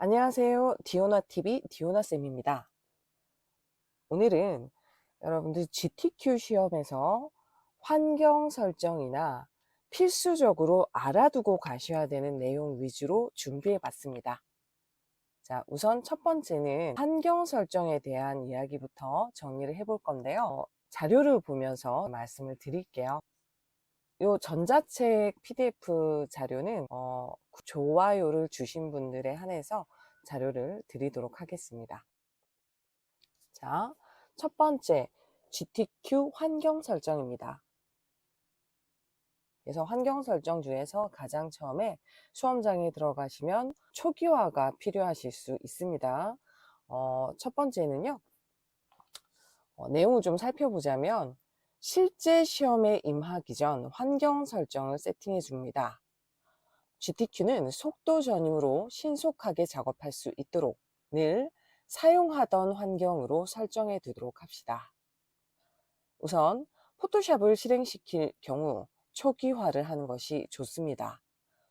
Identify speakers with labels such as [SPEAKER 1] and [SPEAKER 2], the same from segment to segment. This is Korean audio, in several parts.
[SPEAKER 1] 안녕하세요. 디오나TV 디오나쌤입니다. 오늘은 여러분들 GTQ 시험에서 환경 설정이나 필수적으로 알아두고 가셔야 되는 내용 위주로 준비해 봤습니다. 자, 우선 첫 번째는 환경 설정에 대한 이야기부터 정리를 해볼 건데요. 자료를 보면서 말씀을 드릴게요. 요 전자책 PDF 자료는 좋아요를 주신 분들에 한해서 자료를 드리도록 하겠습니다. 자, 첫 번째 GTQ 환경 설정입니다. 그래서 환경 설정 중에서 가장 처음에 수험장에 들어가시면 초기화가 필요하실 수 있습니다. 첫 번째는요, 내용을 좀 살펴보자면 실제 시험에 임하기 전 환경 설정을 세팅해 줍니다. GTQ는 속도 전임으로 신속하게 작업할 수 있도록 늘 사용하던 환경으로 설정해 두도록 합시다. 우선 포토샵을 실행시킬 경우 초기화를 하는 것이 좋습니다.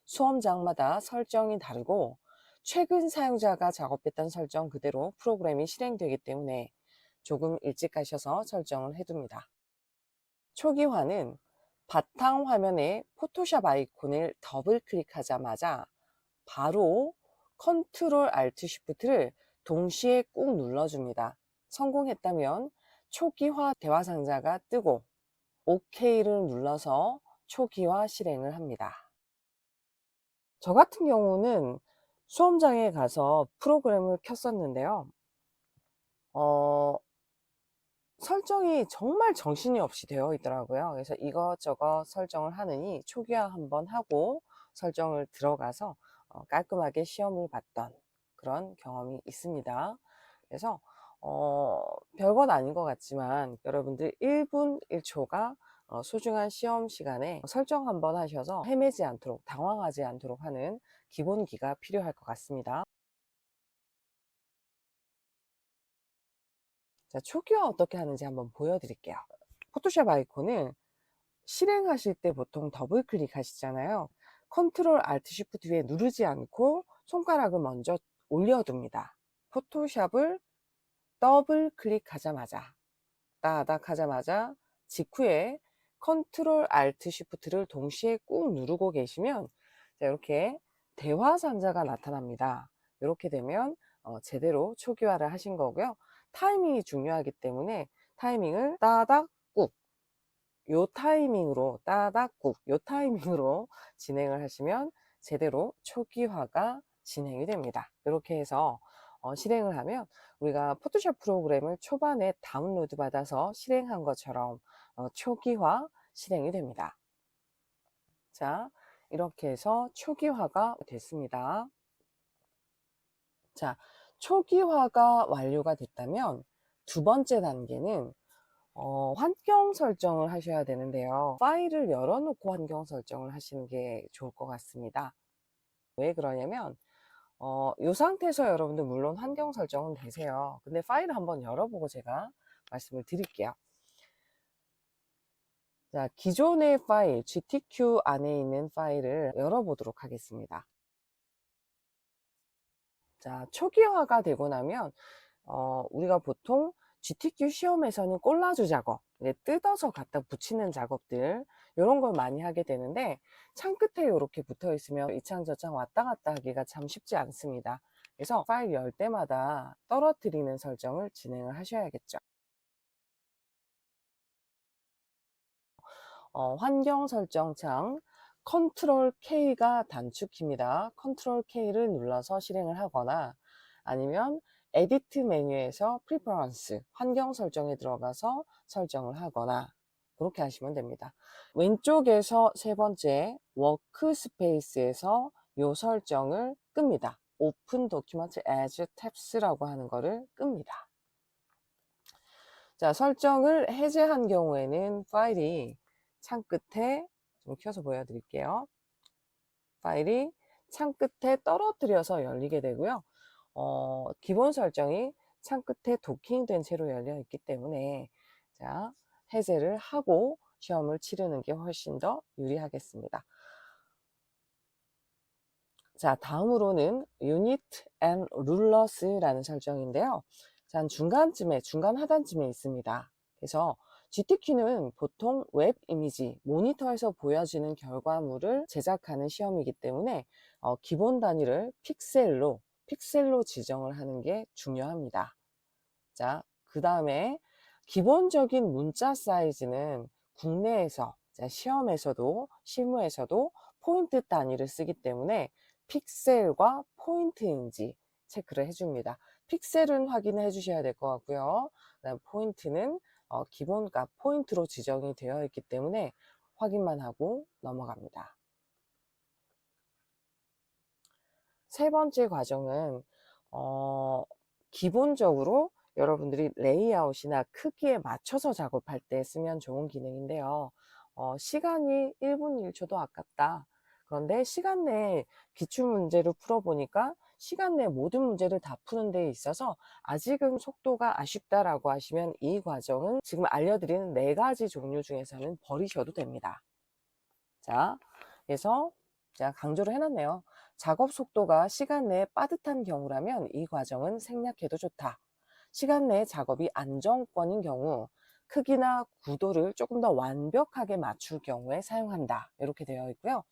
[SPEAKER 1] 수험장마다 설정이 다르고 최근 사용자가 작업했던 설정 그대로 프로그램이 실행되기 때문에 조금 일찍 가셔서 설정을 해둡니다. 초기화는 바탕 화면에 포토샵 아이콘을 더블 클릭하자마자 바로 컨트롤 알트 쉬프트를 동시에 꾹 눌러줍니다. 성공했다면 초기화 대화 상자가 뜨고 OK를 눌러서 초기화 실행을 합니다. 저 같은 경우는 수험장에 가서 프로그램을 켰었는데요. 설정이 정말 정신이 없이 되어 있더라고요. 그래서 이것저것 설정을 하느니 초기화 한번 하고 설정을 들어가서 깔끔하게 시험을 봤던 그런 경험이 있습니다. 그래서 별것 아닌 것 같지만 여러분들 1분 1초가 소중한 시험 시간에 설정 한번 하셔서 헤매지 않도록 당황하지 않도록 하는 기본기가 필요할 것 같습니다. 자, 초기화 어떻게 하는지 한번 보여드릴게요. 포토샵 아이콘을 실행하실 때 보통 더블 클릭하시잖아요. 컨트롤 알트 쉬프트 위에 누르지 않고 손가락을 먼저 올려둡니다. 포토샵을 더블 클릭하자마자 따닥 하자마자 직후에 컨트롤 알트 쉬프트를 동시에 꾹 누르고 계시면 이렇게 대화 상자가 나타납니다. 이렇게 되면 제대로 초기화를 하신 거고요. 타이밍이 중요하기 때문에 타이밍을 따닥 꾹 요 타이밍으로 따닥국 요 타이밍으로 진행을 하시면 제대로 초기화가 진행이 됩니다. 이렇게 해서 실행을 하면 우리가 포토샵 프로그램을 초반에 다운로드 받아서 실행한 것처럼 초기화 실행이 됩니다. 자, 이렇게 해서 초기화가 됐습니다. 자, 초기화가 완료가 됐다면 두 번째 단계는 환경 설정을 하셔야 되는데요. 파일을 열어놓고 환경 설정을 하시는 게 좋을 것 같습니다. 왜 그러냐면 이 상태에서 여러분들 물론 환경 설정은 되세요. 근데 파일을 한번 열어보고 제가 말씀을 드릴게요. 자, 기존의 파일 GTQ 안에 있는 파일을 열어보도록 하겠습니다. 자, 초기화가 되고 나면 우리가 보통 GTQ 시험에서는 콜라주 작업, 뜯어서 갖다 붙이는 작업들 이런 걸 많이 하게 되는데 창 끝에 이렇게 붙어 있으면 이 창 저 창 왔다 갔다 하기가 참 쉽지 않습니다. 그래서 파일 열 때마다 떨어뜨리는 설정을 진행을 하셔야겠죠. 환경 설정 창 컨트롤 K가 단축키입니다. 컨트롤 K를 눌러서 실행을 하거나 아니면 에디트 메뉴에서 프리퍼런스 환경 설정에 들어가서 설정을 하거나 그렇게 하시면 됩니다. 왼쪽에서 세 번째 워크스페이스에서 요 설정을 끕니다. 오픈 도큐먼트 as 탭스라고 하는 거를 끕니다. 자, 설정을 해제한 경우에는 파일이 창 끝에 좀 켜서 보여드릴게요. 파일이 창 끝에 떨어뜨려서 열리게 되고요. 기본 설정이 창 끝에 도킹된 채로 열려 있기 때문에 자, 해제를 하고 시험을 치르는 게 훨씬 더 유리하겠습니다. 자, 다음으로는 Unit and Rulers라는 설정인데요. 자, 한 중간 하단쯤에 있습니다. 그래서 GTQ는 보통 웹 이미지, 모니터에서 보여지는 결과물을 제작하는 시험이기 때문에 기본 단위를 픽셀로 지정을 하는 게 중요합니다. 자, 그 다음에 기본적인 문자 사이즈는 국내에서, 자, 시험에서도 실무에서도 포인트 단위를 쓰기 때문에 픽셀과 포인트인지 체크를 해줍니다. 픽셀은 확인해 주셔야 될 것 같고요. 그다음 포인트는 기본값 포인트로 지정이 되어 있기 때문에 확인만 하고 넘어갑니다. 세 번째 과정은 기본적으로 여러분들이 레이아웃이나 크기에 맞춰서 작업할 때 쓰면 좋은 기능인데요. 시간이 1분 1초도 아깝다. 그런데 시간 내에 기출문제를 풀어보니까 시간 내에 모든 문제를 다 푸는 데 있어서 아직은 속도가 아쉽다라고 하시면 이 과정은 지금 알려드리는 4가지 종류 중에서는 버리셔도 됩니다. 자, 그래서 제가 강조를 해놨네요. 작업 속도가 시간 내에 빠듯한 경우라면 이 과정은 생략해도 좋다. 시간 내에 작업이 안정권인 경우 크기나 구도를 조금 더 완벽하게 맞출 경우에 사용한다. 이렇게 되어 있고요.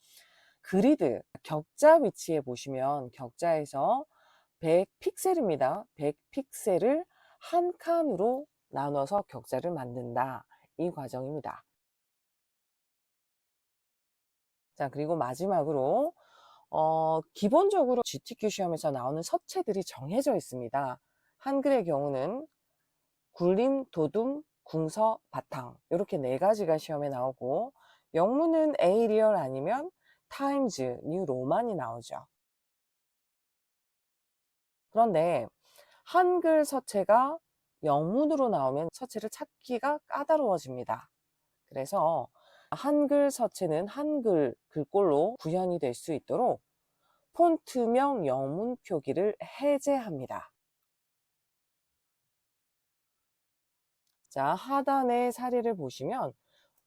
[SPEAKER 1] 그리드, 격자 위치에 보시면 격자에서 100픽셀입니다. 100픽셀을 한 칸으로 나눠서 격자를 만든다. 이 과정입니다. 자, 그리고 마지막으로 기본적으로 GTQ 시험에서 나오는 서체들이 정해져 있습니다. 한글의 경우는 굴림, 도둠, 궁서, 바탕 이렇게 4가지가 시험에 나오고 영문은 에이리얼 아니면 타임즈, 뉴 로만이 나오죠. 그런데 한글 서체가 영문으로 나오면 서체를 찾기가 까다로워집니다. 그래서 한글 서체는 한글 글꼴로 구현이 될 수 있도록 폰트명 영문 표기를 해제합니다. 자, 하단의 사례를 보시면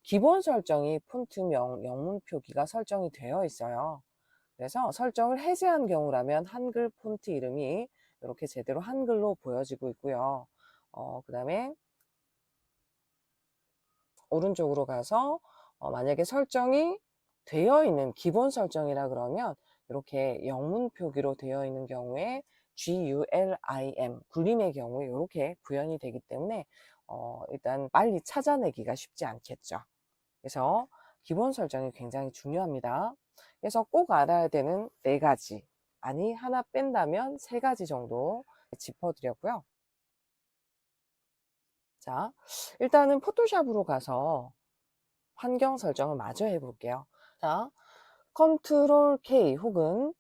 [SPEAKER 1] 기본 설정이 폰트명 영문 표기가 설정이 되어 있어요. 그래서 설정을 해제한 경우라면 한글 폰트 이름이 이렇게 제대로 한글로 보여지고 있고요. 그 다음에 오른쪽으로 가서 만약에 설정이 되어 있는 기본 설정이라 그러면 이렇게 영문 표기로 되어 있는 경우에 GULIM 굴림의 경우에 이렇게 구현이 되기 때문에 일단 빨리 찾아내기가 쉽지 않겠죠. 그래서 기본 설정이 굉장히 중요합니다. 그래서 꼭 알아야 되는 4가지, 아니 하나 뺀다면 3가지 정도 짚어드렸고요. 자, 일단은 포토샵으로 가서 환경 설정을 마저 해볼게요. 자, 컨트롤 K 혹은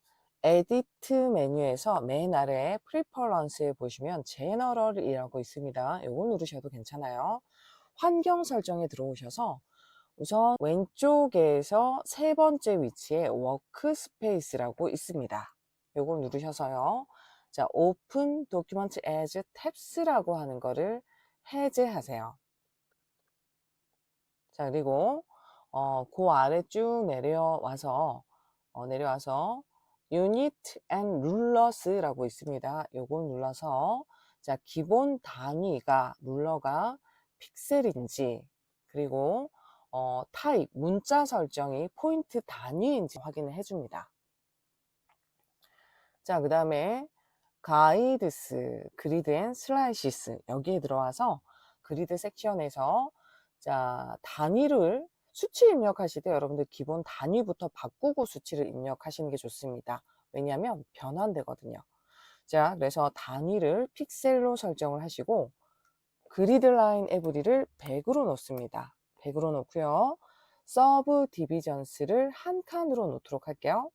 [SPEAKER 1] 에디트 메뉴에서 맨 아래 프리퍼런스에 보시면 제너럴이라고 있습니다. 이거 누르셔도 괜찮아요. 환경 설정에 들어오셔서 우선 왼쪽에서 3번째 위치에 워크스페이스라고 있습니다. 이걸 누르셔서요. 자, 오픈 도큐먼트 as 탭스라고 하는 거를 해제하세요. 자, 그리고 그 아래 쭉 내려와서 Unit and Rulers라고 있습니다. 요걸 눌러서 자, 기본 단위가 룰러가 픽셀인지 그리고 타입 문자 설정이 포인트 단위인지 확인을 해줍니다. 자, 그 다음에 가이드스, 그리드 앤 슬라이시스 여기에 들어와서 그리드 섹션에서 자, 단위를 수치 입력하실 때 여러분들 기본 단위부터 바꾸고 수치를 입력하시는 게 좋습니다. 왜냐하면 변환되거든요. 자, 그래서 단위를 픽셀로 설정을 하시고 그리드 라인 에브리를 100으로 놓습니다. 100으로 놓고요. 서브 디비전스를 한 칸으로 놓도록 할게요.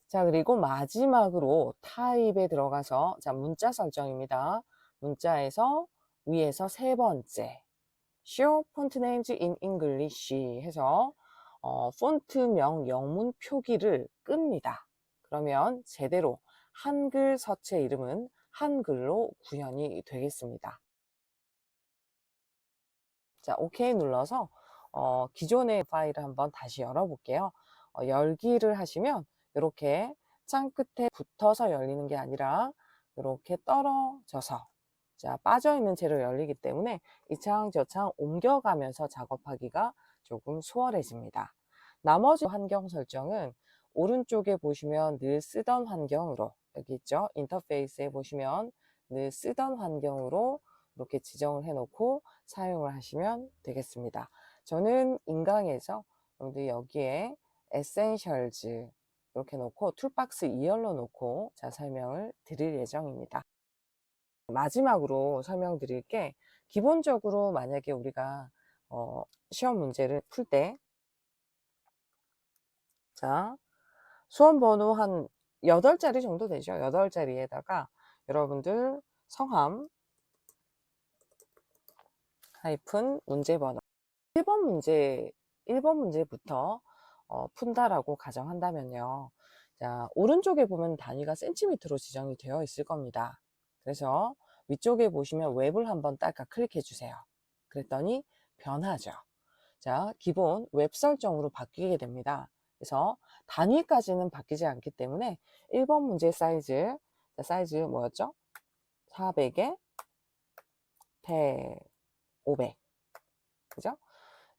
[SPEAKER 1] 자, 그리고 마지막으로 타입에 들어가서 자, 문자 설정입니다. 문자에서 위에서 3번째 Show Font Names in English 해서 폰트명 영문 표기를 끕니다. 그러면 제대로 한글 서체 이름은 한글로 구현이 되겠습니다. 자, OK 눌러서 기존의 파일을 한번 다시 열어볼게요. 열기를 하시면 이렇게 창 끝에 붙어서 열리는 게 아니라 이렇게 떨어져서 자 빠져있는 채로 열리기 때문에 이 창 저 창 옮겨가면서 작업하기가 조금 수월해집니다. 나머지 환경 설정은 오른쪽에 보시면 늘 쓰던 환경으로 여기 있죠. 인터페이스에 보시면 늘 쓰던 환경으로 이렇게 지정을 해 놓고 사용을 하시면 되겠습니다. 저는 인강에서 여기에 에센셜즈 이렇게 놓고 툴박스 2열로 놓고 자 설명을 드릴 예정입니다. 마지막으로 설명드릴 게 기본적으로 만약에 우리가 시험 문제를 풀 때 자 수험 번호 한 8자리 정도 되죠. 8자리에다가 여러분들 성함 하이픈 문제 번호 1번 문제부터 푼다라고 가정한다면요. 자, 오른쪽에 보면 단위가 센티미터로 지정이 되어 있을 겁니다. 그래서 위쪽에 보시면 웹을 한번 딸깍 클릭해 주세요. 그랬더니 변하죠. 자, 기본 웹 설정으로 바뀌게 됩니다. 그래서 단위까지는 바뀌지 않기 때문에 1번 문제 사이즈, 자, 사이즈 뭐였죠? 400에 100, 500. 그죠?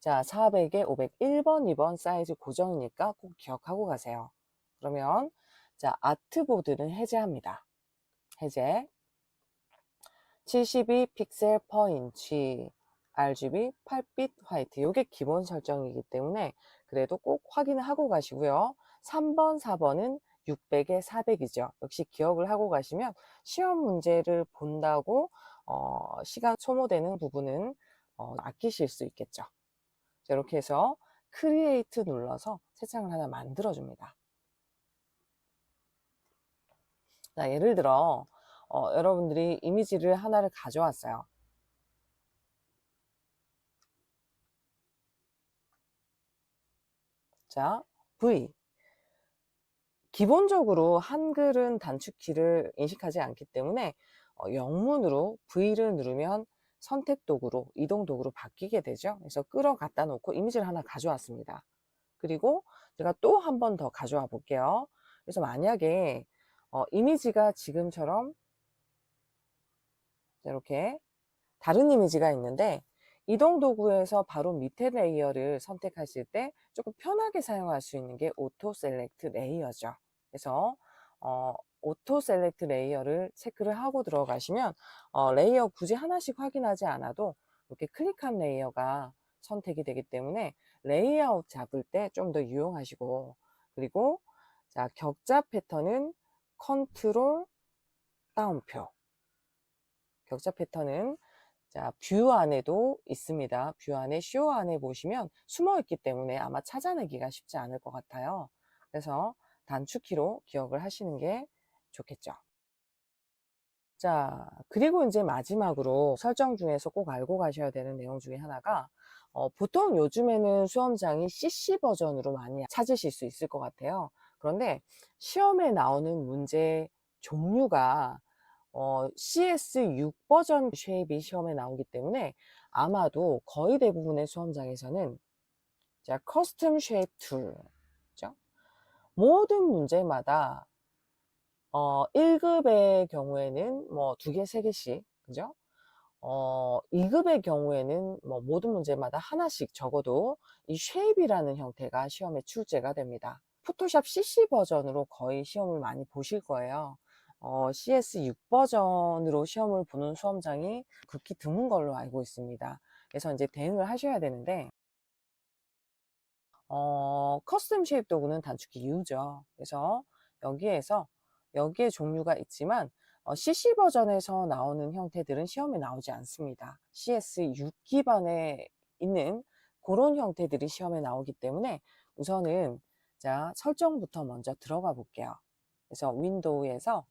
[SPEAKER 1] 자, 400에 500, 1번, 2번 사이즈 고정이니까 꼭 기억하고 가세요. 그러면, 자, 아트보드는 해제합니다. 해제. 72 픽셀 퍼 인치, RGB 8빛 화이트. 이게 기본 설정이기 때문에 그래도 꼭 확인을 하고 가시고요. 3번, 4번은 600에 400이죠. 역시 기억을 하고 가시면 시험 문제를 본다고 시간 소모되는 부분은 아끼실 수 있겠죠. 이렇게 해서 크리에이트 눌러서 새 창을 하나 만들어 줍니다. 자, 예를 들어 여러분들이 이미지를 하나를 가져왔어요. 자, V. 기본적으로 한글은 단축키를 인식하지 않기 때문에 영문으로 V를 누르면 선택 도구로, 이동 도구로 바뀌게 되죠. 그래서 끌어 갖다 놓고 이미지를 하나 가져왔습니다. 그리고 제가 또 한 번 더 가져와 볼게요. 그래서 만약에 이미지가 지금처럼 이렇게 다른 이미지가 있는데 이동 도구에서 바로 밑에 레이어를 선택하실 때 조금 편하게 사용할 수 있는 게 오토 셀렉트 레이어죠. 그래서 오토 셀렉트 레이어를 체크를 하고 들어가시면 레이어 굳이 하나씩 확인하지 않아도 이렇게 클릭한 레이어가 선택이 되기 때문에 레이아웃 잡을 때 좀 더 유용하시고, 그리고 자 격자 패턴은 컨트롤 다운표. 격자 패턴은 자, 뷰 안에도 있습니다. 뷰 안에 쇼 안에 보시면 숨어 있기 때문에 아마 찾아내기가 쉽지 않을 것 같아요. 그래서 단축키로 기억을 하시는 게 좋겠죠. 자, 그리고 이제 마지막으로 설정 중에서 꼭 알고 가셔야 되는 내용 중에 하나가 보통 요즘에는 수험장이 CC 버전으로 많이 찾으실 수 있을 것 같아요. 그런데 시험에 나오는 문제 종류가 CS6 버전 쉐입이 시험에 나오기 때문에 아마도 거의 대부분의 수험장에서는 자, 커스텀 쉐입 툴, 그죠? 모든 문제마다 1급의 경우에는 뭐 2개, 3개씩, 그죠? 2급의 경우에는 뭐 모든 문제마다 하나씩 적어도 이 쉐입이라는 형태가 시험에 출제가 됩니다. 포토샵 CC 버전으로 거의 시험을 많이 보실 거예요. CS6 버전으로 시험을 보는 수험장이 극히 드문 걸로 알고 있습니다. 그래서 이제 대응을 하셔야 되는데, 커스텀 쉐입 도구는 단축키 U죠. 그래서 여기에 종류가 있지만, CC 버전에서 나오는 형태들은 시험에 나오지 않습니다. CS6 기반에 있는 그런 형태들이 시험에 나오기 때문에 우선은 자, 설정부터 먼저 들어가 볼게요. 그래서 윈도우에서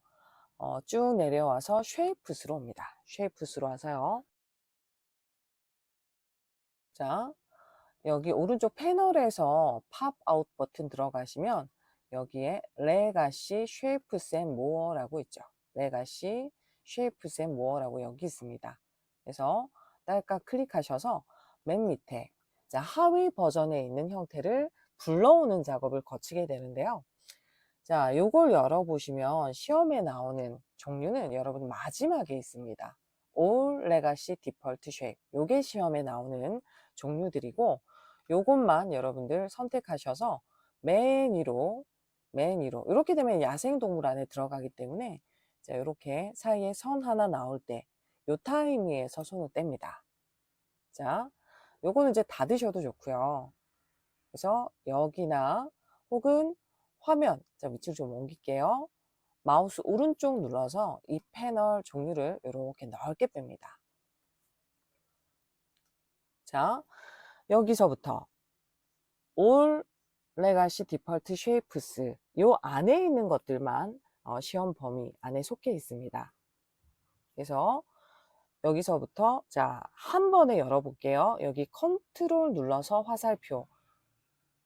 [SPEAKER 1] 쭉 내려와서 쉐이프스로 옵니다. 쉐이프스로 와서요. 자, 여기 오른쪽 패널에서 팝 아웃 버튼 들어가시면 여기에 레가시 쉐이프스 앤 모어라고 있죠. 레가시 쉐이프스 앤 모어라고 여기 있습니다. 그래서 딸깍 클릭하셔서 맨 밑에 자, 하위 버전에 있는 형태를 불러오는 작업을 거치게 되는데요. 자, 요걸 열어보시면 시험에 나오는 종류는 여러분 마지막에 있습니다. All Legacy Default Shape. 요게 시험에 나오는 종류들이고, 요것만 여러분들 선택하셔서 맨 위로, 이렇게 되면 야생동물 안에 들어가기 때문에, 자, 이렇게 사이에 선 하나 나올 때, 요 타이밍에서 손을 뗍니다. 자, 요거는 이제 닫으셔도 좋고요. 그래서 여기나 혹은 화면, 자, 위치를 좀 옮길게요. 마우스 오른쪽 눌러서 이 패널 종류를 이렇게 넓게 뺍니다. 자, 여기서부터 All Legacy Default Shapes 요 안에 있는 것들만 시험 범위 안에 속해 있습니다. 그래서 여기서부터 자, 한 번에 열어볼게요. 여기 컨트롤 눌러서 화살표,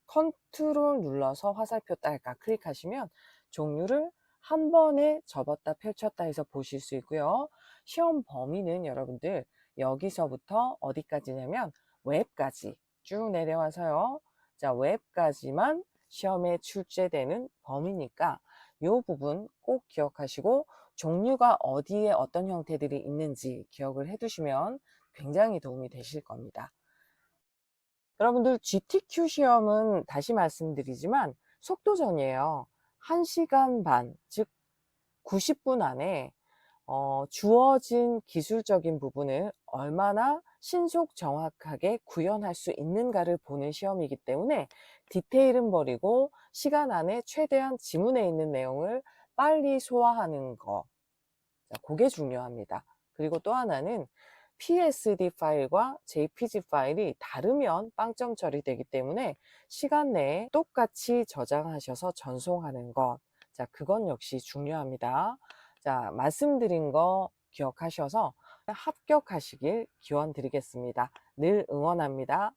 [SPEAKER 1] 컨트롤 눌러서 화살표 딸까 클릭하시면 종류를 한 번에 접었다 펼쳤다 해서 보실 수 있고요. 시험 범위는 여러분들 여기서부터 어디까지냐면 웹까지 쭉 내려와서요. 자, 웹까지만 시험에 출제되는 범위니까 이 부분 꼭 기억하시고 종류가 어디에 어떤 형태들이 있는지 기억을 해두시면 굉장히 도움이 되실 겁니다. 여러분들 GTQ 시험은 다시 말씀드리지만 속도전이에요. 1시간 반, 즉 90분 안에 주어진 기술적인 부분을 얼마나 신속 정확하게 구현할 수 있는가를 보는 시험이기 때문에 디테일은 버리고 시간 안에 최대한 지문에 있는 내용을 빨리 소화하는 거, 자, 그게 중요합니다. 그리고 또 하나는 PSD 파일과 JPG 파일이 다르면 빵점 처리되기 때문에 시간 내에 똑같이 저장하셔서 전송하는 것, 자, 그건 역시 중요합니다. 자, 말씀드린 거 기억하셔서 합격하시길 기원 드리겠습니다. 늘 응원합니다.